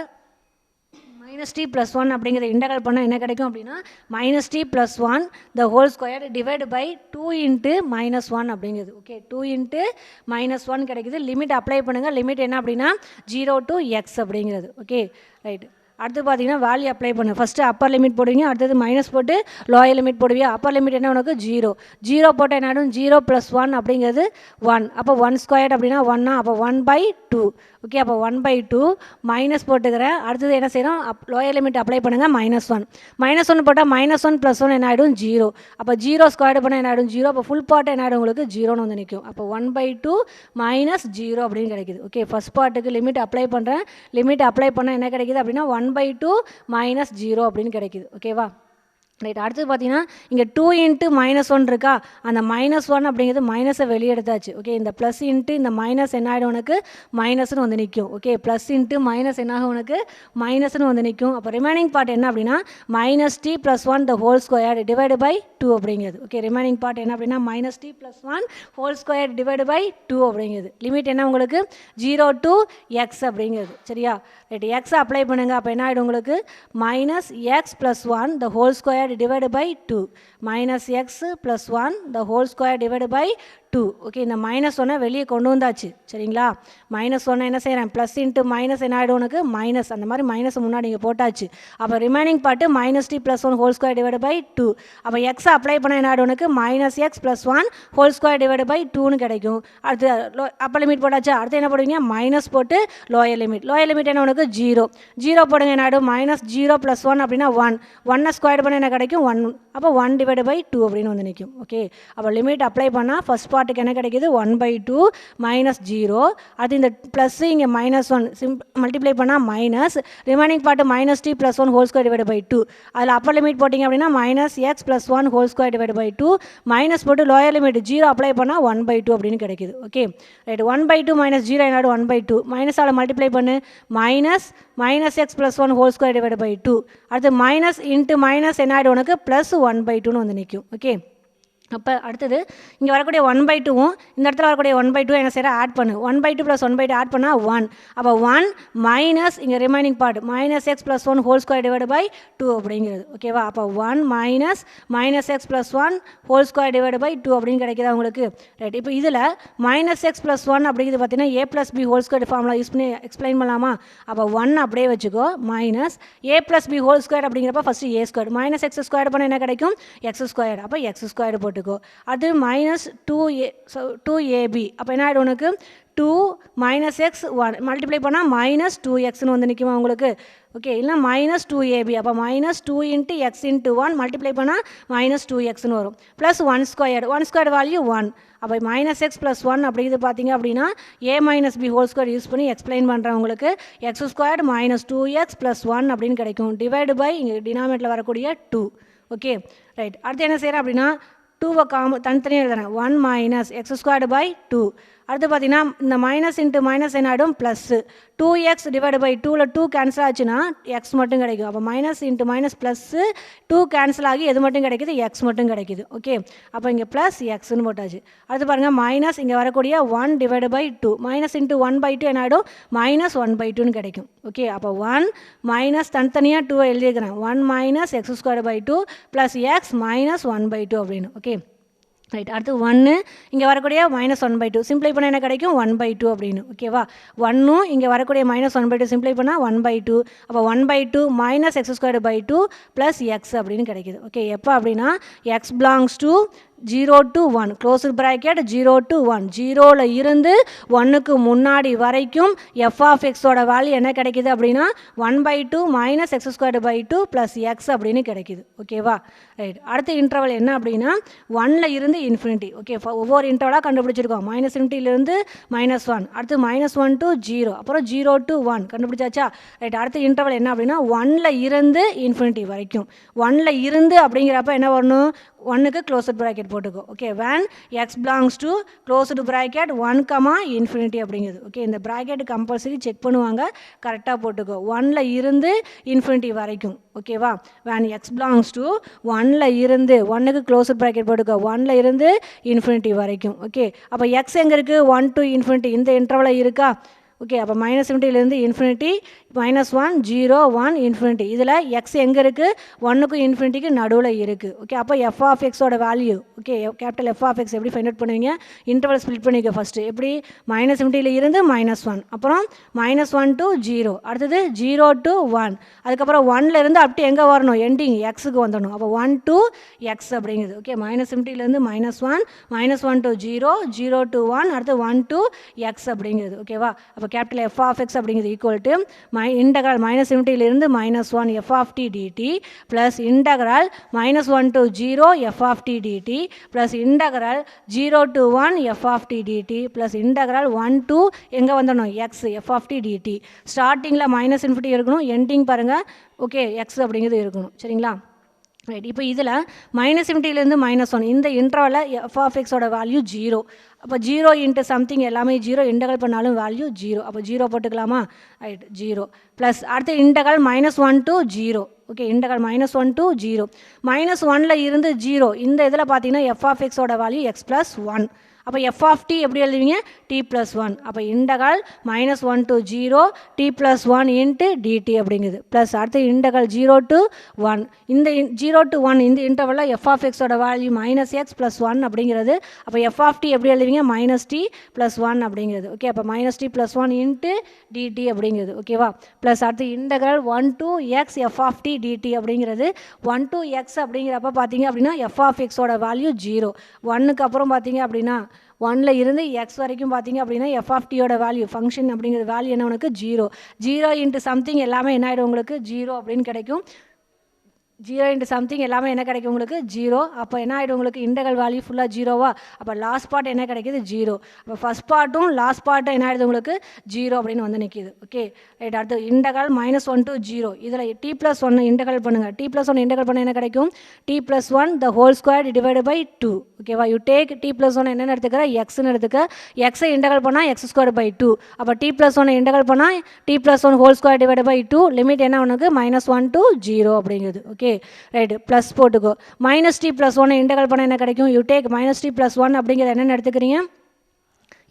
மைனஸ் டி ப்ளஸ் ஒன் அப்படிங்கிற இன்டகல் பண்ணால் என்ன கிடைக்கும் அப்படின்னா minus D plus one the whole square divide by 2 into -1 அப்படிங்கிறது. ஓகே, 2 இன்ட்டு -1 கிடைக்குது. லிமிட் அப்ளை பண்ணுங்கள். லிமிட் என்ன அப்படின்னா 0 to எக்ஸ் அப்படிங்கிறது. Okay, right. அடுத்து பார்த்தீங்கன்னா வேல்யூ அப்ளை பண்ணு. ஃபஸ்ட்டு அப்பர் லிமிட் போடுவீங்க, அடுத்தது மைனஸ் போட்டு லோயர் லிமிட் போடுவீங்க. அப்பர் லிமிட் என்ன உனக்கு 0 போட்டு என்ன ஆகிடும் 0 + 1 அப்படிங்கிறது 1. அப்போ 1 ஸ்கொயர்ட் அப்படின்னா 1, அப்போ 1/2. ஓகே, அப்போ 1/2 மைனஸ் போட்டுக்கிறேன். அடுத்தது என்ன செய்யணும் லோயர் லிமிட் அப்ளை பண்ணுங்கள் -1. -1 போட்டால் -1 + 1 என்ன ஆகிடும் 0. அப்போ 0 ஸ்கொயர்டு பண்ணால் என்ன ஆகிடும் 0. அப்போ ஃபுல் பார்ட் என்ன ஆகிடும் உங்களுக்கு 0ன்னு வந்து நிற்கும். அப்போ 1/2 - 0 அப்படின்னு கிடைக்குது. ஓகே, ஃபஸ்ட் பார்ட்டுக்கு லிமிட் அப்ளை பண்ணுறேன். லிமிட் அப்ளை பண்ணால் என்ன கிடைக்குது அப்படின்னா 1/2 - 0 அப்படின்னு கிடைக்குது. ஓகேவா, ரைட். அடுத்து பார்த்தீங்கன்னா இங்கே 2 இன்ட்டு -1 இருக்கா, அந்த -1 அப்படிங்கிறது மைனஸை வெளியே எடுத்தாச்சு. ஓகே, இந்த ப்ளஸ் இன்ட்டு இந்த மைனஸ் என்ன ஆகிடும் உனக்கு மைனஸ்னு வந்து நிற்கும். ஓகே, ப்ளஸ் இன்ட்டு மைனஸ் என்னாகும் உனக்கு மைனஸ்னு வந்து நிற்கும். அப்போ ரிமைனிங் பார்ட் என்ன அப்படின்னா minus D plus one the whole square divide by 2 அப்படிங்கிறது. ஓகே, ரிமைனிங் பார்ட் என்ன அப்படின்னா minus D plus one whole square divide by 2 அப்படிங்கிறது. லிமிட் என்ன உங்களுக்கு 0 to எக்ஸ் அப்படிங்கிறது. சரியா, ரைட். எக்ஸ் அப்ளை பண்ணுங்கள். அப்போ என்ன ஆகிடும் உங்களுக்கு minus x plus one the whole square divided by 2 minus x plus 1 the whole square divided by 2. Okay, இந்த -1 வெளியே கொண்டு வந்தாச்சு. சரிங்களா, -1 என்ன செய்கிறேன் ப்ளஸ் இன்ட்டு மைனஸ் என்ன ஆகிடும் உனக்கு மைனஸ். அந்த மாதிரி மைனஸ் முன்னாடி இங்கே போட்டாச்சு. அப்போ remaining part minus D plus one whole square divide by 2. அப்போ எக்ஸ் அப்ளை பண்ண என்ன ஆகிடும் உனக்கு -x + 1 whole square divide by 2ன்னு கிடைக்கும். அடுத்து அப்பர் லிமிட் போட்டாச்சு. அடுத்து என்ன போடுவீங்க மைனஸ் போட்டு லோயர் லிமிட். லோயர் லிமிட் என்ன உனக்கு 0 போடுங்க. என்ன ஆகிடும் -0 + 1 அப்படின்னா 1. 1 ஸ்கொயர் பண்ண என்ன கிடைக்கும் 1. அப்போ 1 டிவைட் பை 2 அப்படின்னு வந்து நிற்கும். ஓகே, அப்போ லிமிட் அப்ளை பண்ணால் ஃபஸ்ட் பார்ட்டுக்கு என்ன கிடைக்குது 1/2 -0. அது இந்த ப்ளஸ் இங்கே -1 மல்டிப்ளை பண்ணால் minus. Remaining part minus D plus one whole square divide by 2. அதில் அப்பர் லிமிட் போட்டிங்க அப்படின்னா -x + 1 whole square divide by 2. Minus போட்டு லோயர் லிமிட் 0 அப்ளை பண்ணால் 1/2 அப்படின்னு கிடைக்குது. Okay, right. 1/2 - 0 என்னோட 1/2 மைனஸால் மல்டிப்ளை பண்ணு -x + 1 whole square divide by 2. அடுத்து மைனஸ் இன்ட்டு மைனஸ் என்ன ஆகிடும் உனக்கு +1/2ன்னு வந்து நிற்கும். ஓகே, அப்போ அடுத்தது இங்கே வரக்கூடிய 1/2வும் இந்த இடத்துல வரக்கூடிய 1/2 என்ன செய்கிற ஆட் பண்ணு. 1/2 + 1/2 ஆட் பண்ணால் 1. அப்போ 1 மைனஸ் இங்கே remaining part -x + 1 whole square divide by 2 அப்படிங்கிறது. ஓகேவா, அப்போ 1 -x + 1 whole square divide by 2 அப்படின்னு கிடைக்குதா உங்களுக்கு. ரைட். இப்போ இதில் -x + 1 அப்படிங்கிறது பார்த்தீங்கன்னா a + b whole square formula use பண்ணி எக்ஸ்பிளைன் பண்ணலாமா. அப்போ 1 அப்படியே வச்சுக்கோ minus a + b whole square அப்படிங்கிறப்ப first a square -x square பண்ண என்ன கிடைக்கும் x ஸ்கொயர். அப்போ x ஸ்கொயர் போட்டு போட்டுக்கோ. அது மைனஸ் 2ab. அப்போ என்ன ஆகிடும் உனக்கு 2 மைனஸ் எக்ஸ் 1 மல்டிப்ளை பண்ணால் மைனஸ் 2xன்னு வந்து நிற்குமா உங்களுக்கு. ஓகே, இல்லை மைனஸ் 2ab. அப்போ minus 2 into X into 1 multiply பண்ணால் மைனஸ் 2xன்னு வரும். Plus 1 squared value 1. அப்போ மைனஸ் எக்ஸ் ப்ளஸ் 1 அப்படிங்கிறது பார்த்தீங்க அப்படின்னா a minus B whole square use பண்ணி எக்ஸ்பிளைன் பண்ணுறேன் உங்களுக்கு. X squared minus 2x plus 1 அப்படின்னு கிடைக்கும். டிவைடு பை இங்கே டினாமினேட்டில் வரக்கூடிய 2. Okay right. அடுத்து என்ன செய்கிறேன் அப்படின்னா 2வை தனித்தனியாக எழுதுறேன். 1 மைனஸ் எக்ஸ் ஸ்கொயர்டு பை 2. அடுத்து பார்த்தீங்கன்னா இந்த மைனஸ் இன்ட்டு மைனஸ் என்ன ஆகிடும் ப்ளஸ்ஸு. 2x டிவைடு பை 2ல் 2 கேன்சல் ஆச்சுன்னா எக்ஸ் மட்டும் கிடைக்கும். அப்போ minus into minus plus 2 cancel ஆகி எது மட்டும் கிடைக்குது, எக்ஸ் மட்டும் கிடைக்குது. ஓகே, அப்போ இங்கே ப்ளஸ் எக்ஸ்ன்னு போட்டாச்சு. அடுத்து பாருங்கள் மைனஸ் இங்கே வரக்கூடிய 1 டிவைடு பை 2 மைனஸ் இன்ட்டு 1/2 என்ன ஆகிடும் மைனஸ் 1/2ன்னு கிடைக்கும். ஓகே, அப்போ 1 மைனஸ் தனித்தனியாக 2 எழுதிக்கிறேன். 1 minus x square by 2 plus x minus 1/2 அப்படின்னு. Okay right. அடுத்து 1 இங்கே வரக்கூடிய மைனஸ் 1/2 சிம்ப்ளை பண்ணால் என்ன கிடைக்கும் 1/2 அப்படின்னு. ஓகேவா, 1 இங்கே வரக்கூடிய மைனஸ் 1/2 சிம்ப்ளை பண்ணால் 1/2. அப்போ 1/2 minus x square by 2 plus x அப்படின்னு கிடைக்கிது. ஓகே, எப்போ அப்படின்னா x belongs to 0 to 1 close bracket 0 to 1 0ல் இருந்து 1க்கு முன்னாடி வரைக்கும் எஃப் ஆஃப் எக்ஸோட வேல்யூ என்ன கிடைக்கிது அப்படின்னா 1/2 minus x square by 2 plus x அப்படின்னு கிடைக்கிது. ஓகேவா ரைட். அடுத்த இன்டர்வல் என்ன அப்படின்னா 1ல் இருந்து இன்ஃபினிட்டி. ஓகே, ஒவ்வொரு இன்டர்வலாக கண்டுபிடிச்சிருக்கோம். மைனஸ் இன்ஃபினிட்டியிலிருந்து -1, அடுத்து -1 to 0, அப்புறம் 0 to 1 கண்டுபிடிச்சாச்சா. ரைட். அடுத்த இன்டர்வல் என்ன அப்படின்னா 1ல் இருந்து இன்ஃபினிட்டி வரைக்கும். 1ல் இருந்து அப்படிங்கிறப்ப என்ன வரணும் 1க்கு க்ளோஸ்ட் ப்ராக்கெட் போட்டுக்கோ. Okay, van X belongs to closed bracket 1, infinity அப்படிங்கிறது. ஓகே, இந்த ப்ராக்கெட் கம்பல்சரி செக் பண்ணுவாங்க, கரெக்டாக போட்டுக்கோ. 1ல் இருந்து இன்ஃபினிட்டி வரைக்கும். ஓகேவா, வேன் எக்ஸ் பிலாங்ஸ் டு 1ல் இருந்து 1க்கு க்ளோஸ்ட் ப்ராக்கெட் போட்டுக்கோ. 1ல் இருந்து இன்ஃபினிட்டி வரைக்கும். ஓகே, அப்போ எக்ஸ் எங்கே இருக்குது 1 to இன்ஃபினிட்டி இந்த இன்டர்வலில் இருக்கா. ஓகே, அப்போ மைனஸ் இன்ஃபினிட்டிலேருந்து இன்ஃபினிட்டி -1 0 1 இன்ஃபினிட்டி. இதில் எக்ஸ் எங்கே இருக்குது 1க்கும் இன்ஃபினிட்டிக்கு நடுவில் இருக்குது. ஓகே, அப்போ எஃப் ஆஃப் எக்ஸோட value. Okay, capital F of X எப்படி ஃபைண்ட் அவுட் பண்ணுவீங்க இன்டர்வல் ஸ்ப்ளிட் பண்ணிக்க ஃபஸ்ட்டு. எப்படி மைனஸ் இன்ஃபினிட்டியில் இருந்து -1, அப்புறம் -1 to 0, அடுத்தது 0 to 1, அதுக்கப்புறம் 1ல் இருந்து அப்படி எங்கே வரணும் எண்டிங் எக்ஸுக்கு வந்துடணும். அப்போ 1 to எக்ஸ் அப்படிங்கிறது. ஓகே, மைனஸ் இன்ஃபினிட்டிலேருந்து -1 to 0 0 to 1, அடுத்து 1 to எக்ஸ் அப்படிங்கிறது. ஓகேவா, அப்போ கேபிட்டல் எஃப் ஆஃப் எக்ஸ் அப்படிங்கிறது ஈக்குவல் டு இன்டகரல் மைனஸ் இன்ஃபினிட்டியிலிருந்து -1 F of D dt plus integral -1 to 0 F of D dt plus integral 0 to 1 F of D dt plus integral 1 to எங்கே வந்துடணும் x F of D dt. ஸ்டார்டிங்கில் minus infinity இருக்கணும், ending பாருங்கள். Okay, x அப்படிங்கிறது இருக்கணும். சரிங்களா right. இப்போ இதில் மைனஸ் இன்ஃபினிட்டியிலேருந்து -1 இந்த இன்டர்வலில் எஃப் ஆஃப் எக்ஸோட வேல்யூ 0. அப்போ 0 இன்ட்டு சம்திங் எல்லாமே 0 இன்டகல் பண்ணாலும் வேல்யூ 0. அப்போ 0 போட்டுக்கலாமா. ரைட், 0 ப்ளஸ் அடுத்து integral -1 to 0. Okay, integral -1 to 0 -1ல் இருந்து 0 இந்த இதில் பார்த்தீங்கன்னா எஃப் ஆஃப் எக்ஸோட வேல்யூ x + 1. அப்போ எஃப் ஆஃப் டி எப்படி எழுதுவீங்க t + 1. அப்போ integral -1 to 0 t + 1 into dt அப்படிங்குது ப்ளஸ் அடுத்து இன்டகல் 0 to 1 இந்த 0 to 1 இந்த இன்டர்வலில் எஃப் ஆஃப் எக்ஸோட வேல்யூ -x + 1 அப்படிங்கிறது. அப்போ எஃப் ஆஃப் டி எப்படி எழுதுவீங்க -t + 1 அப்படிங்கிறது. ஓகே, அப்போ -t + 1 இன்ட்டு டிடி அப்படிங்கிறது. ஓகேவா, ப்ளஸ் அடுத்து integral 1 to x f of D dt அப்படிங்கிறது. 1 to x அப்படிங்கிறப்ப பார்த்தீங்க அப்படின்னா எஃப் ஆஃப் எக்ஸோட வேல்யூ 0. 1க்கு அப்புறம் பார்த்தீங்க அப்படின்னா 1ல் இருந்து எக்ஸ் வரைக்கும் பார்த்தீங்க அப்படின்னா எஃப் ஆஃப் டியோட வேல்யூ ஃபங்க்ஷன் அப்படிங்கிற வேல்யூ என்ன உனக்கு 0 இன்ட்டு சம்திங் எல்லாமே என்ன ஆகிடும் உங்களுக்கு 0 அப்படின்னு கிடைக்கும். 0 இன்ட்டு சம்திங் எல்லாமே என்ன கிடைக்கும் உங்களுக்கு 0. அப்போ என்ன ஆகிடும் உங்களுக்கு இன்டகல் வேல்யூ ஃபுல்லாக 0வா. அப்போ லாஸ்ட் பார்ட் என்ன கிடைக்கிது 0. அப்போ ஃபஸ்ட் பார்ட்டும் லாஸ்ட் பார்ட்டும் என்ன ஆகிடுது உங்களுக்கு 0 அப்படின்னு வந்து நிற்கிது. Okay right. அடுத்து இன்டகல் -1 to 0 இதில் t + 1 இன்டகல் பண்ணுங்கள். t + 1 இன்டகல் பண்ண என்ன கிடைக்கும் t + 1 the whole square divided by 2. ஓகேவா, யூ டேக் t + 1 என்னென்னு எடுத்துக்கிற எக்ஸ்ன்னு எடுத்துக்க. எக்ஸை இன்டகல் பண்ணால் x² 2. அப்போ t + 1 இன்டகல் பண்ணால் t + 1 whole square divided by 2 limit என்ன உனக்கு -1 to 0 அப்படிங்கிறது. ஓகே ரைட், ப்ளஸ் போட்டுக்கோ. -t + 1 இன்டகல் பண்ண என்ன கிடைக்கும் யூ டேக் -t + 1 அப்படிங்கிறது என்னென்னு எடுத்துக்கிறீங்க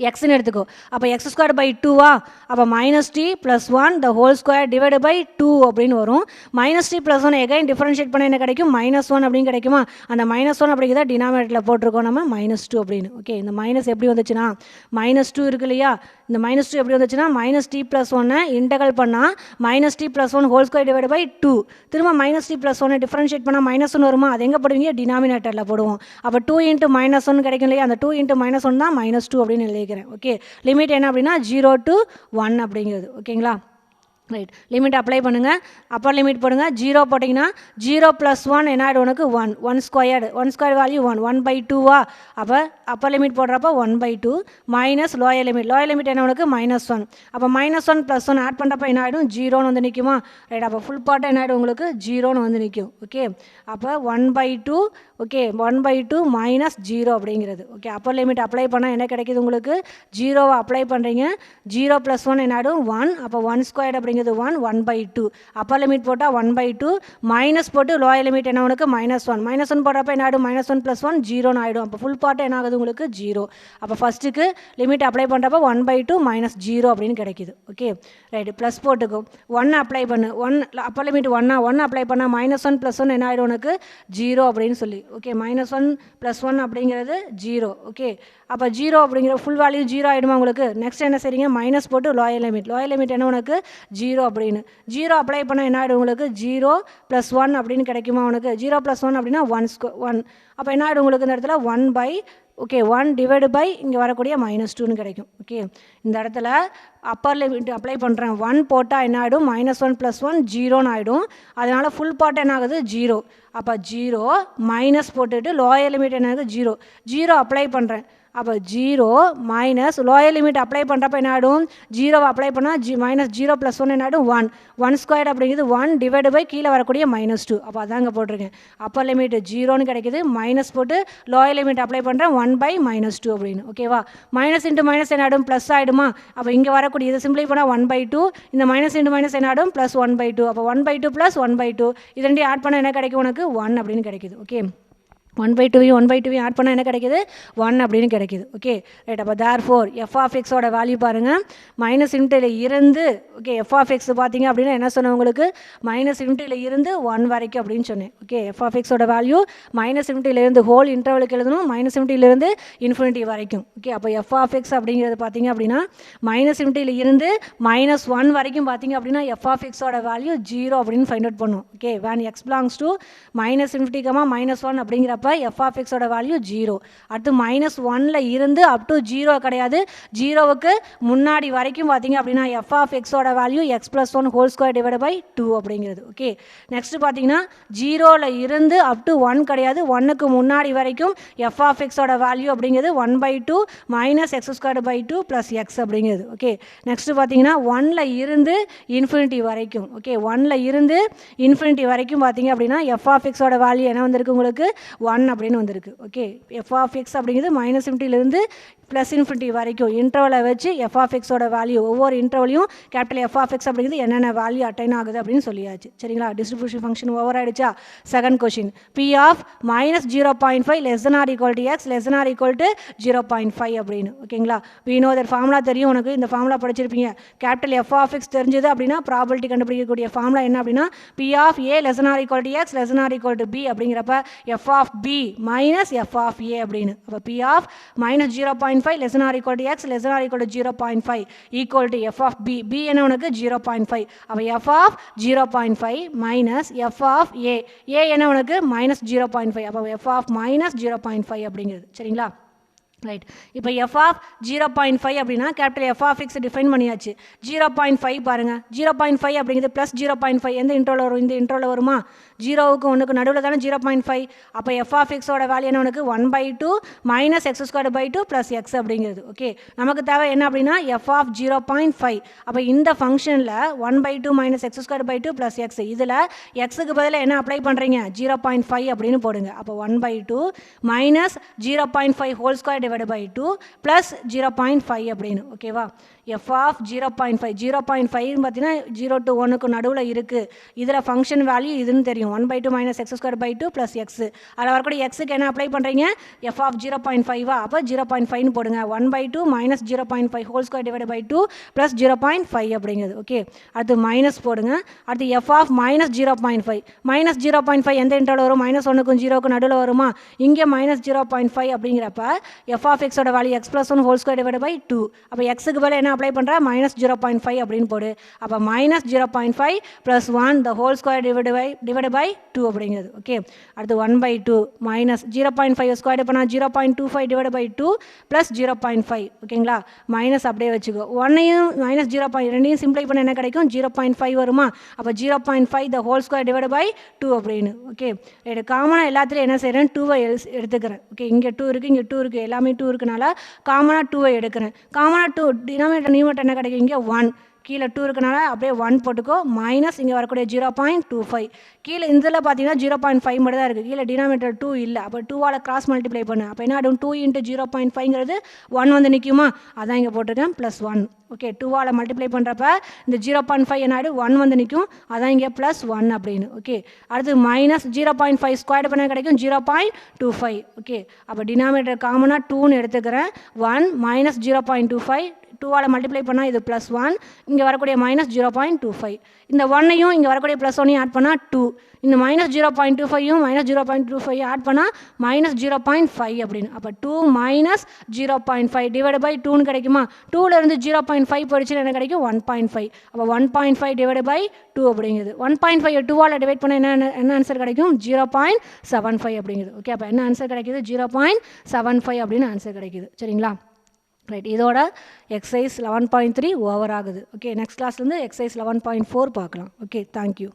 எக்ஸ்ன்னு எடுத்துக்கோ. அப்போ எக்ஸ் ஸ்கொயர் பை டூவா, அப்போ minus D plus one the whole square divide by two அப்படின்னு வரும். Minus D plus one again differentiate பண்ண என்ன கிடைக்கும், மைனஸ் ஒன் அப்படின்னு கிடைக்குமா. அந்த மைனஸ் ஒன் அப்படிங்கிறத டினாமினேட்டரில் போட்டிருக்கோம் நம்ம மைனஸ் டூ அப்படின்னு. ஓகே, இந்த மைனஸ் எப்படி வந்துச்சுன்னா மைனஸ் டூ இருக்கு இல்லையா, இந்த மைனஸ் டூ எப்படி வந்துச்சுன்னா மைனஸ் டி ப்ளஸ் ஒன்னை இன்டகல் பண்ணால் minus D plus one whole square divide by two, திரும்ப மைனஸ் டி ப்ளஸ் ஒன்னை டிஃபரன்ஷியேட் பண்ணால் மைனஸ் ஒன் வருமா, அது எங்கே போடுவீங்க, டினாமினேட்டரில் போடுவோம். அப்போ டூ இன்ட்டு மைனஸ் ஒன் கிடைக்கும் இல்லையா, அந்த டூ இன்ட்டு மைனஸ் ஒன் தான் மைனஸ் டூ அப்படின்னு எழுதிக்கிறேன். ஓகே, லிமிட் என்ன அப்படின்னா 0 to 1 அப்படிங்கிறது. ஓகேங்களா, ரைட். லிமிட் அப்ளை பண்ணுங்கள். அப்பர் லிமிட் போடுங்க. 0 போட்டிங்கன்னா 0 + 1 என்ன ஆகிடும் உனக்கு 1. 1 ஸ்கொயர் வேல்யூ 1. 1/2வா, அப்போ அப்பர் லிமிட் போடுறப்போ 1/2 மைனஸ் லோயர் லிமிட் என்ன உனக்கு -1. அப்போ -1 + 1 ஆட் பண்ணுறப்ப என்ன ஆகிடும் 0ன்னு வந்து நிற்குமா. ரைட், அப்போ ஃபுல் பார்ட் என்ன ஆகிடும் உங்களுக்கு 0ன்னு வந்து நிற்கும். ஓகே, அப்போ 1/2. ஓகே, 1/2 -0 அப்படிங்கிறது. ஓகே, அப்பர் லிமிட் அப்ளை பண்ணால் என்ன கிடைக்கிது உங்களுக்கு, 0வை அப்ளை பண்ணுறீங்க. 0 + 1 என்ன ஆகிடும் 1. அப்போ 1 ஸ்கொயர் அப்படிங்கிறது 1. 1/2 அப்பர் லிமிட் போட்டால் 1/2 மைனஸ் போட்டு லோயர் லிமிட் என்ன உனக்கு -1. -1 போடுறப்ப என்ன ஆகிடும் -1 + 1 0ன்னு ஆகிடும். அப்போ ஃபுல் பார்ட் என்ன ஆகுது உங்களுக்கு 0. அப்போ ஃபஸ்ட்டுக்கு லிமிட் அப்ளை பண்ணுறப்ப 1/2 -0 அப்படின்னு கிடைக்கிது. ஓகே, ரைட்டு, ப்ளஸ் போட்டுக்கும் 1 அப்ளை பண்ணு. 1 அப்பர் லிமிட் 1 அப்ளை பண்ணால் -1 + 1 என்ன ஆகிடும் உனக்கு 0 அப்படின்னு சொல்லி. ஓகே, -1 + 1 அப்படிங்கிறது 0. ஓகே, அப்போ 0 அப்படிங்கிற ஃபுல் வேல்யூ 0 ஆகிடுமா உங்களுக்கு. நெக்ஸ்ட் என்ன செய்றீங்க, மைனஸ் போட்டு லோயர் லிமிட் என்ன உனக்கு 0 அப்படின்னு. 0 அப்ளை பண்ணால் என்ன ஆகிடும் உங்களுக்கு 0 + 1 அப்படின்னு கிடைக்குமா உனக்கு. 0 + 1 அப்படின்னா 1. அப்போ என்ன ஆகிடும் உங்களுக்கு இந்த இடத்துல 1 டிவைடு பை இங்கே வரக்கூடிய -2ன்னு கிடைக்கும். ஓகே, இந்த இடத்துல அப்பர் லிமிட் அப்ளை பண்ணுறேன். 1 போட்டால் என்ன ஆகிடும் -1 + 1 0ன்னு ஆகிடும். அதனால் ஃபுல் பார்ட் என்ன ஆகுது 0. அப்போ 0 மைனஸ் போட்டுட்டு லோயர் லிமிட் என்ன ஆகுது 0 அப்ளை பண்ணுறேன். அப்போ 0 மைனஸ் லோயர் லிமிட் அப்ளை பண்ணுறப்ப என்ன ஆகிடும் 0வை அப்ளை பண்ணால் -0 + 1 என்ன ஆகிடும் 1. 1 ஸ்கொயர் அப்படிங்கிறது 1 டிவைடு பை கீழே வரக்கூடிய -2. அப்போ அதாங்க போட்டிருக்கேன். அப்பர் லிமிட் 0ன்னு கிடைக்கிது. மைனஸ் போட்டு லோயர் லிமிட் அப்ளை பண்ணுறேன் 1/-2 அப்படின்னு. ஓகேவா, மைனஸ் இன்ட்டு மைனஸ் என்ன ஆகிடும் ப்ளஸ் ஆகிடுமா. அப்போ இங்கே வரக்கூடிய இதை சிம்பிளை பண்ணால் 1/2, இந்த மைனஸ் இன்ட்டு மைனஸ் என்ன ஆகிடும் +1/2. அப்போ 1/2 + 1/2 இது ரெண்டையும் ஆட் பண்ணால் என்ன கிடைக்கும் உனக்கு 1 அப்படின்னு கிடைக்கிது. ஓகே, 1/2 ஆட் பண்ணால் என்ன கிடைக்கிது 1 அப்படின்னு கிடைக்கிது. Okay, right. அப்போ தேர்ஃபோர் f(x)ஓட வேல்யூ பாருங்கள் மைனஸ் இன்ட்டில் இருந்து. ஓகே, f(x) பார்த்தீங்க அப்படின்னா என்ன சொன்னேன் உங்களுக்கு மைனஸ் இன்ட்டில் இருந்து 1 வரைக்கும் அப்படின்னு சொன்னேன். ஓகே, f(x)ஓட வேல்யூ மைனஸ் இன்ட்டில் இருந்து ஹோல் இன்டர்வலுக்கு எழுதணும், மைனஸ் இன்ட்டிலிருந்து இன்ஃபினிட்டி வரைக்கும். ஓகே, அப்போ f(x) அப்படிங்கிறது பார்த்தீங்க அப்படின்னா மைனஸ் இன்ட்டில் இருந்து -1 வரைக்கும் பார்த்தீங்க அப்படின்னா f(x)ஓட வேல்யூ 0 அப்படின்னு ஃபைண்ட் அவுட் பண்ணும். Okay, when x belongs to -∞, -1 அப்படிங்கிற f(x)ஓட வேல்யூ 0. அடுத்து -1ல் இருந்து அப் டு 0 கிடையாது, 0வுக்கு முன்னாடி வரைக்கும் பார்த்தீங்க அப்படின்னா f(x)ஓட value x + 1 whole square divide by 2 அப்படிங்கிறது. ஓகே, நெக்ஸ்ட் பார்த்தீங்கன்னா 0ல் இருந்து அப் டு 1 கிடையாது, 1க்கு முன்னாடி வரைக்கும் f(x)ஓட வேல்யூ அப்படிங்கிறது 1/2 -x² + x அப்படிங்கிறது. ஓகே, நெக்ஸ்ட் பார்த்தீங்கன்னா 1ல் இருந்து இன்ஃபினிட்டி வரைக்கும். ஓகே, 1ல் இருந்து இன்ஃபினிட்டி வரைக்கும் பார்த்தீங்க அப்படின்னா f(x)ஓட வேல்யூ என்ன வந்திருக்கு உங்களுக்கு 1 அப்படின்னு வந்திருக்கு. ஓகே, f(x) அப்படிங்கிறது -∞ +∞ வரைக்கும் இன்டர்வலை வச்சு f(x)ஓட வேல்யூ ஒவ்வொரு இன்டர்வலையும் கேபிட்டல் f(x) அப்படிங்கிறது என்னென்ன வேல்யூ அட்டைன் ஆகுது அப்படின்னு சொல்லியாச்சு. சரிங்களா, டிஸ்ட்ரிபியூஷன் ஃபங்க்ஷன் ஓவர் ஆகிடுச்சா. Second question, p of -0.5 ≤ x ≤ 0.5 அப்படின்னு. ஓகேங்களா, we know that ஃபார்முலா தெரியும் உனக்கு, இந்த ஃபார்முலா படிச்சிருப்பீங்க. கேபிட்டல் f(x) தெரிஞ்சது அப்படின்னா ப்ராபபிலிட்டி கண்டுபிடிக்கக்கூடிய ஃபார்முலா என்ன அப்படின்னா p of a ≤ x ≤ b அப்படிங்கிறப்ப f of b minus f of a அப்படின்னு. அப்போ p of -0.5 ≤ x ≤ 0.5 equal to f of b. b என்ன உனக்கு 0.5. அப்போ f of 0.5 minus f of a. a என்ன உனக்கு -0.5. அப்போ f of -0.5 அப்படிங்கிறது. சரிங்களா, ரைட். இப்போ f of 0.5 அப்படின்னா கேபிட்டல் f(x) டிஃபைன் பண்ணியாச்சு. 0.5 பாருங்கள், 0.5 அப்படிங்கிறது +0.5 எந்த இன்ட்ரோவில் வரும், இந்த இன்ட்ரோவில் வருமா. 0வுக்கு 1க்கு நடுவில் தானே 0.5. அப்போ f(x)ஓட வேல்யூ என்ன உனக்கு 1/2 -x² + x அப்படிங்கிறது. ஓகே, நமக்கு தேவை என்ன அப்படின்னா f of 0.5. அப்போ இந்த ஃபங்க்ஷனில் 1/2 -x² + x, இதில் எக்ஸுக்கு பதிலாக என்ன அப்ளை பண்ணுறீங்க 0.5 அப்படின்னு போடுங்க. அப்போ 1/2 -0.5 ஹோல் ஸ்கொயர் டிவைட் பை 2 + 0.5 அப்படின்னு. ஓகேவா, எஃப் ஆஃப் 0.5 0.5 பார்த்தீங்கன்னா 0 to 1க்கு நடுவில் இருக்குது. இதில் ஃபங்க்ஷன் வேல்யூ இதுன்னு தெரியும் 1/2 minus x square by 2 plus x. அதில் வரக்கூடிய எக்ஸுக்கு என்ன அப்ளை பண்ணுறீங்க, எஃப் ஆஃப் 0.5 அப்போ 0.5ன்னு போடுங்க. 1/2 minus 0.5 whole square divide by 2 plus 0.5 அப்படிங்கிறது. ஓகே, அடுத்து மைனஸ் போடுங்க. அடுத்து எஃப் ஆஃப் மைனஸ் 0.5 மைனஸ் 0.5 எந்த இன்டர்வல் வரும், -1க்கும் 0க்கும் நடுவில் வருமா, இங்கே -0.5 அப்படிங்கிறப்ப எஃப் ஆஃப் எக்ஸோட value X plus 1 whole square divide by 2. அப்போ எக்ஸுக்கு பதில் என்ன அப்ளை பண்ணுற, -0.5 அப்படின்னு போடு. அப்போ -0.5 plus 1 the whole square divide by 2 அப்படிங்கிறது. ஓகே, அடுத்து 1/2 மைனஸ் 0.5 ஸ்கொயர் பண்ணால் 0.25 டிவைட் பை 2 ப்ளஸ் 0.5. ஓகேங்களா, மைனஸ் அப்படியே வச்சுக்கோ. 1ஐயும் -2 சிம்ப்ளை பண்ண என்ன கிடைக்கும், 0.5 வருமா. அப்போ 0.5 the whole square divide by 2 அப்படின்னு. ஓகே, காமனாக எல்லாத்துலேயும் என்ன செய்கிறேன், 2ஐ எடுத்துக்கிறேன். ஓகே, இங்கே 2 இருக்குது, இங்கே 2 இருக்குது, எல்லாமே 2 இருக்குனால காமனாக 2ஐ எடுக்கிறேன். காமனாக 2 டினாமினேட்டர் நியூமரேட்டர் என்ன கிடைக்கும், இங்கே 1, கீழே 2 இருக்கனால அப்படியே 1 போட்டுக்கோ. மைனஸ் இங்கே வரக்கூடிய 0.25, கீழே இதில் பார்த்தீங்கன்னா 0.5 மட்டும் தான் இருக்குது, கீழே டினாமினேட்டர் 2 இல்லை. அப்போ 2ஆல் கிராஸ் மல்டிப்ளை பண்ணு. அப்போ என்ன ஆகும், 2 × 0.5ங்கிறது 1 வந்து நிற்குமா, அதான் இங்கே போட்டிருக்கேன் +1. ஓகே, 2ஆல் மல்டிப்ளை பண்ணுறப்ப இந்த 0.5 என்ன ஆகிடும், 1 வந்து நிற்கும், அதான் இங்கே +1 அப்படின்னு. ஓகே, அடுத்து மைனஸ் 0.5 ஸ்கொயர் பண்ண கிடைக்கும் 0.25. ஓகே, அப்போ டினாமினேட்டர் காமனாக 2ன்னு எடுத்துக்கிறேன். 1 மைனஸ் 0.25 2ஆல் மல்டிப்ளை பண்ணால் இது +1, இங்கே வரக்கூடிய -0.25. இந்த 1ஐயும் இங்கே வரக்கூடிய +1ஐயும் ஆட் பண்ணால் 2. இந்த -0.25யும் -0.25 ஆட் பண்ணால் -0.5 அப்படின்னு. அப்போ 2 மைனஸ் 0.5 டிவைட் பை 2ன்னு கிடைக்குமா. 2லேருந்து 0.5 போயிடுச்சுன்னு என்ன கிடைக்கும், 1.5. அப்போ 1.5 டிவைட் பை 2 அப்படிங்கிறது. 1.5 2ஆல் டிவைட் பண்ண என்ன ஆன்சர் கிடைக்கும், 0.75 அப்படிங்கிறது. ஓகே, அப்போ என்ன ஆன்சர் கிடைக்கிது, 0.75 அப்படின்னு ஆன்சர் கிடைக்கிது. சரிங்களா, ரைட். இதோட எக்ஸசைஸ் 11.3 ஓவர் ஆகுது. ஓகே, நெக்ஸ்ட் கிளாஸ்லேருந்து எக்ஸசைஸ் 11.4 பார்க்கலாம். Okay, thank you.